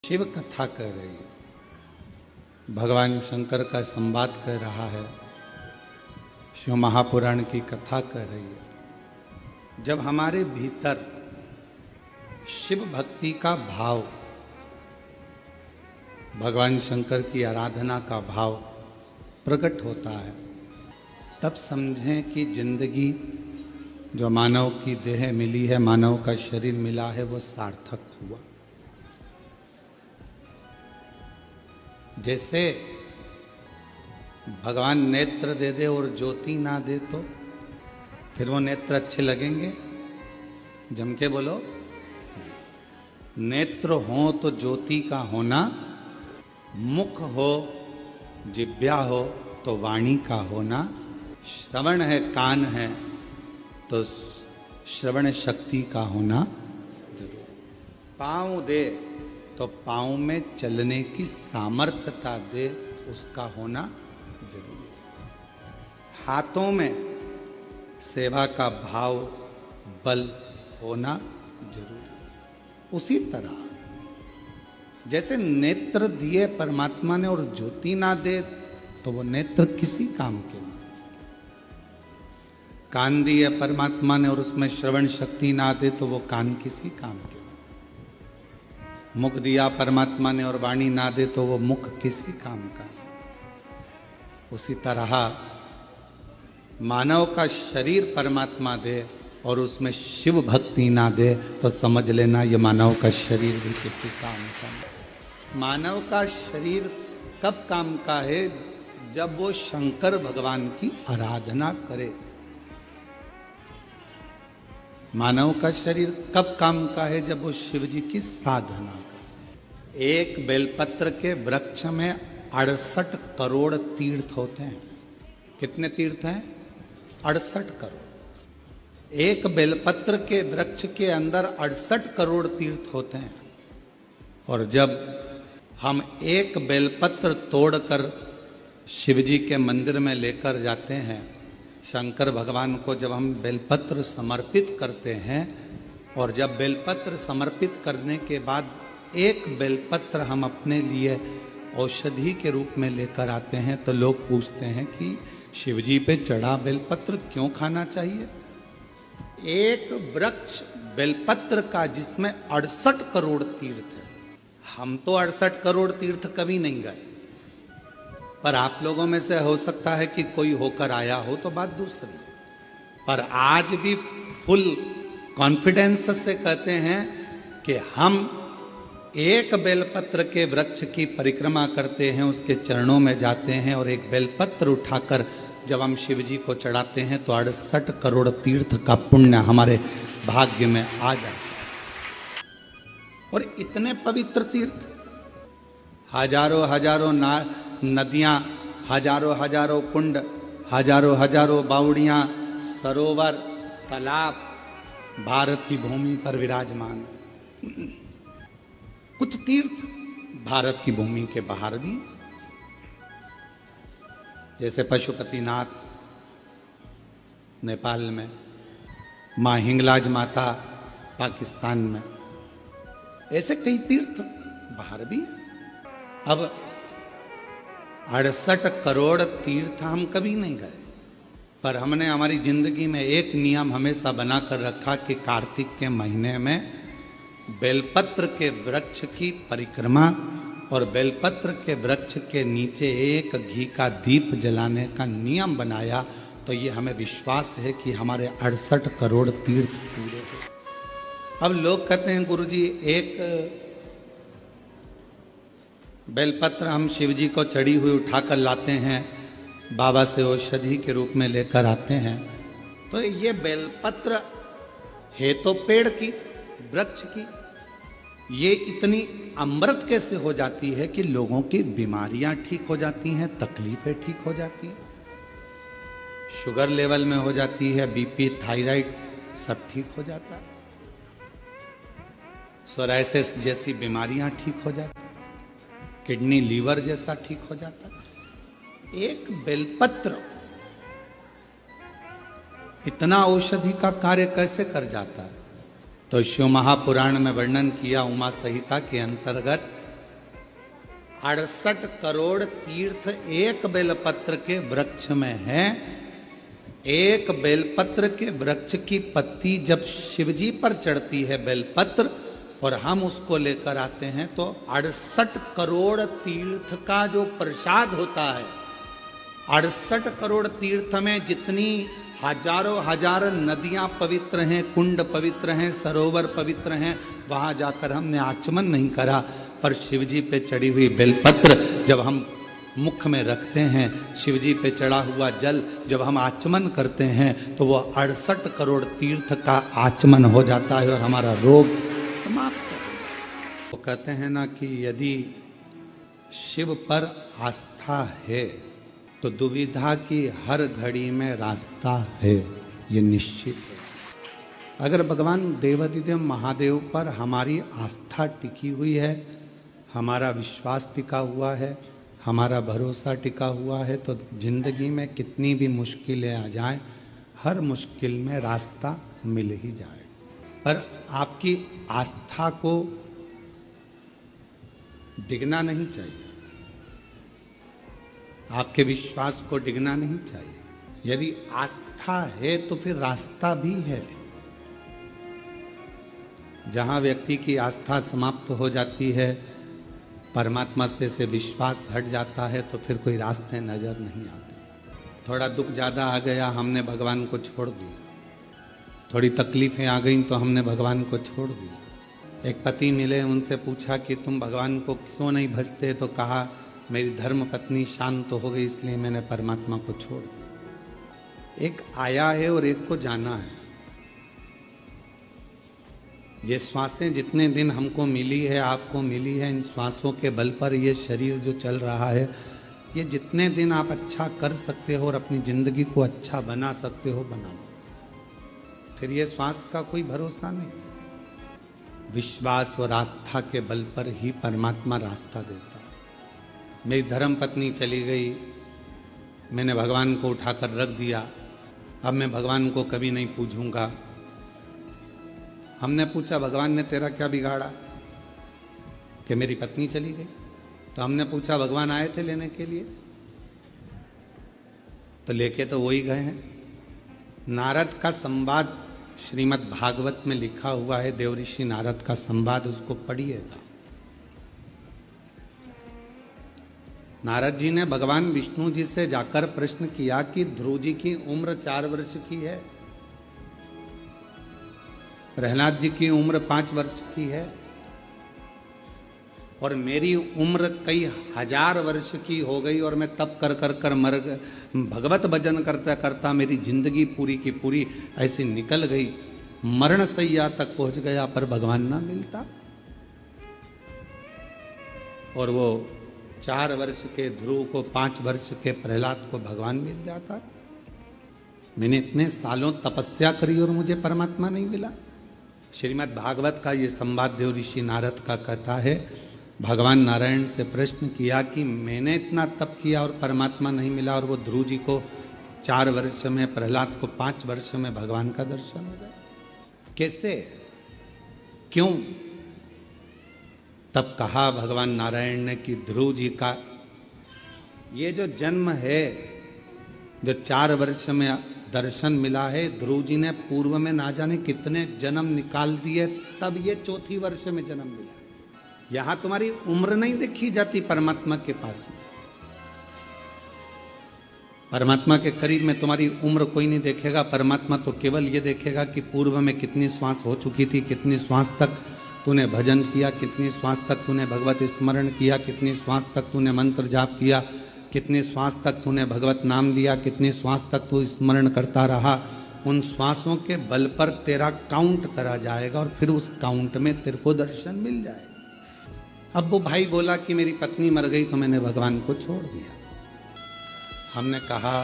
शिव कथा कह रही है, भगवान शंकर का संवाद कह रहा है, शिव महापुराण की कथा कह रही है। जब हमारे भीतर शिव भक्ति का भाव, भगवान शंकर की आराधना का भाव प्रकट होता है, तब समझें कि जिंदगी जो मानव की देह मिली है, मानव का शरीर मिला है, वो सार्थक हुआ। जैसे भगवान नेत्र दे दे और ज्योति ना दे तो फिर वो नेत्र अच्छे लगेंगे? जम के बोलो। नेत्र हो तो ज्योति का होना, मुख हो, जिह्वा हो तो वाणी का होना, श्रवण है, कान है तो श्रवण शक्ति का होना जरूर। पाँव दे तो पाँव में चलने की सामर्थ्यता दे, उसका होना जरूरी। हाथों में सेवा का भाव, बल होना जरूरी। उसी तरह जैसे नेत्र दिए परमात्मा ने और ज्योति ना दे तो वो नेत्र किसी काम के नहीं। कान दिए परमात्मा ने और उसमें श्रवण शक्ति ना दे तो वो कान किसी काम के। मुख दिया परमात्मा ने और वाणी ना दे तो वो मुख किसी काम का। उसी तरह मानव का शरीर परमात्मा दे और उसमें शिव भक्ति ना दे तो समझ लेना ये मानव का शरीर भी किसी काम का नहीं। मानव का शरीर कब काम का है? जब वो शंकर भगवान की आराधना करे। मानव का शरीर कब काम का है? जब वो शिव जी की साधना करे। एक बेलपत्र के वृक्ष में 68 करोड़ तीर्थ होते हैं। कितने तीर्थ हैं? 68 करोड़। एक बेलपत्र के वृक्ष के अंदर 68 करोड़ तीर्थ होते हैं। और जब हम एक बेलपत्र तोड़कर शिव जी के मंदिर में लेकर जाते हैं, शंकर भगवान को जब हम बेलपत्र समर्पित करते हैं, और जब बेलपत्र समर्पित करने के बाद एक बेलपत्र हम अपने लिए औषधि के रूप में लेकर आते हैं, तो लोग पूछते हैं कि शिव जी पे चढ़ा बेलपत्र क्यों खाना चाहिए? एक वृक्ष बेलपत्र का जिसमें 68 करोड़ तीर्थ है। हम तो 68 करोड़ तीर्थ कभी नहीं गए, पर आप लोगों में से हो सकता है कि कोई होकर आया हो तो बात दूसरी। पर आज भी फुल कॉन्फिडेंस से कहते हैं कि हम एक बेलपत्र के वृक्ष की परिक्रमा करते हैं, उसके चरणों में जाते हैं और एक बेलपत्र उठाकर जब हम शिव जी को चढ़ाते हैं तो 68 करोड़ तीर्थ का पुण्य हमारे भाग्य में आ जाता है। और इतने पवित्र तीर्थ, हजारों हजारों नदियां, हजारों हजारों कुंड, हजारों हजारों बावड़ियां, सरोवर, तालाब भारत की भूमि पर विराजमान। कुछ तीर्थ भारत की भूमि के बाहर भी, जैसे पशुपतिनाथ नेपाल में, मां हिंगलाज माता पाकिस्तान में, ऐसे कई तीर्थ बाहर भी हैं। अब 68 करोड़ तीर्थ हम कभी नहीं गए, पर हमने हमारी जिंदगी में एक नियम हमेशा बनाकर रखा कि कार्तिक के महीने में बेलपत्र के वृक्ष की परिक्रमा और बेलपत्र के वृक्ष के नीचे एक घी का दीप जलाने का नियम बनाया। तो ये हमें विश्वास है कि हमारे 68 करोड़ तीर्थ पूरे हो। अब लोग कहते हैं गुरुजी एक बेलपत्र हम शिव जी को चढ़ी हुई उठाकर लाते हैं, बाबा से औषधि के रूप में लेकर आते हैं, तो ये बेलपत्र है तो पेड़ की, वृक्ष की, ये इतनी अमृत कैसे हो जाती है कि लोगों की बीमारियां ठीक हो जाती हैं, तकलीफें ठीक हो जाती हैं, शुगर लेवल में हो जाती है, बीपी, थायराइड सब ठीक हो जाता है, सोराइसिस जैसी बीमारियां ठीक हो जाती हैं, किडनी लीवर जैसा ठीक हो जाता है। एक बेलपत्र इतना औषधि का कार्य कैसे कर जाता है? तो शिव महापुराण में वर्णन किया, उमा संहिता के अंतर्गत 68 करोड़ तीर्थ एक बेलपत्र के वृक्ष में है। एक बेलपत्र के वृक्ष की पत्ती जब शिवजी पर चढ़ती है बेलपत्र, और हम उसको लेकर आते हैं, तो 68 करोड़ तीर्थ का जो प्रसाद होता है, 68 करोड़ तीर्थ में जितनी हजारों हजार नदियां पवित्र हैं, कुंड पवित्र हैं, सरोवर पवित्र हैं, वहां जाकर हमने आचमन नहीं करा, पर शिवजी पे चढ़ी हुई बेलपत्र जब हम मुख में रखते हैं, शिवजी पे चढ़ा हुआ जल जब हम आचमन करते हैं, तो वो 68 करोड़ तीर्थ का आचमन हो जाता है और हमारा रोग समाप्त हो जाता है। वो कहते हैं ना कि यदि शिव पर आस्था है तो दुविधा की हर घड़ी में रास्ता है, ये निश्चित है। अगर भगवान देवाधिदेव महादेव पर हमारी आस्था टिकी हुई है, हमारा विश्वास टिका हुआ है, हमारा भरोसा टिका हुआ है, तो जिंदगी में कितनी भी मुश्किलें आ जाएं, हर मुश्किल में रास्ता मिल ही जाए। पर आपकी आस्था को डिगना नहीं चाहिए, आपके विश्वास को डिगना नहीं चाहिए। यदि आस्था है तो फिर रास्ता भी है। जहां व्यक्ति की आस्था समाप्त हो जाती है, परमात्मा पे से विश्वास हट जाता है, तो फिर कोई रास्ते नजर नहीं आते। थोड़ा दुख ज्यादा आ गया, हमने भगवान को छोड़ दिया। थोड़ी तकलीफें आ गई तो हमने भगवान को छोड़ दिया। एक पति मिले, उनसे पूछा कि तुम भगवान को क्यों नहीं भजते, तो कहा मेरी धर्म पत्नी शांत हो गई, इसलिए मैंने परमात्मा को छोड़ दिया। एक आया है और एक को जाना है। ये श्वासें जितने दिन हमको मिली है, आपको मिली है, इन श्वासों के बल पर ये शरीर जो चल रहा है, ये जितने दिन आप अच्छा कर सकते हो और अपनी जिंदगी को अच्छा बना सकते हो, बना लो। फिर ये श्वास का कोई भरोसा नहीं। विश्वास और आस्था के बल पर ही परमात्मा रास्ता देता है। मेरी धर्म पत्नी चली गई, मैंने भगवान को उठाकर रख दिया, अब मैं भगवान को कभी नहीं पूछूंगा। हमने पूछा भगवान ने तेरा क्या बिगाड़ा कि मेरी पत्नी चली गई? तो हमने पूछा भगवान आए थे लेने के लिए? तो लेके तो वही गए हैं। नारद का संवाद श्रीमद् भागवत में लिखा हुआ है, देवऋषि नारद का संवाद, उसको पढ़िएगा। नारद जी ने भगवान विष्णु जी से जाकर प्रश्न किया कि ध्रुव जी की उम्र 4 वर्ष की है, प्रहलाद जी की उम्र 5 वर्ष की है, और मेरी उम्र कई हजार वर्ष की हो गई, और मैं तप कर कर कर मर भगवत भजन करता करता मेरी जिंदगी पूरी की पूरी ऐसी निकल गई, मरण सैया तक पहुंच गया, पर भगवान ना मिलता। और वो 4 वर्ष के ध्रुव को, 5 वर्ष के प्रहलाद को भगवान मिल जाता। मैंने इतने सालों तपस्या करी और मुझे परमात्मा नहीं मिला। श्रीमद् भागवत का ये संवाद देव ऋषि नारद का कहता है, भगवान नारायण से प्रश्न किया कि मैंने इतना तप किया और परमात्मा नहीं मिला, और वो ध्रुव जी को 4 वर्ष में, प्रहलाद को 5 वर्ष में भगवान का दर्शन हो गया। कैसे, क्यों? तब कहा भगवान नारायण ने कि ध्रुव जी का ये जो जन्म है, जो 4 वर्ष में दर्शन मिला है, ध्रुव जी ने पूर्व में ना जाने कितने जन्म निकाल दिए, तब ये 4थी वर्ष में जन्म मिला। यहां तुम्हारी उम्र नहीं देखी जाती परमात्मा के पास में। परमात्मा के करीब में तुम्हारी उम्र कोई नहीं देखेगा। परमात्मा तो केवल ये देखेगा कि पूर्व में कितनी श्वास हो चुकी थी, कितनी श्वास तक तूने भजन किया, कितनी श्वास तक तूने भगवत स्मरण किया, कितनी श्वास तक तूने मंत्र जाप किया, कितनी श्वास तक तूने भगवत नाम लिया, कितनी श्वास तक तू स्मरण करता रहा। उन श्वासों के बल पर तेरा काउंट करा जाएगा, और फिर उस काउंट में तेरे को दर्शन मिल जाएगा। अब वो भाई बोला कि मेरी पत्नी मर गई तो मैंने भगवान को छोड़ दिया। हमने कहा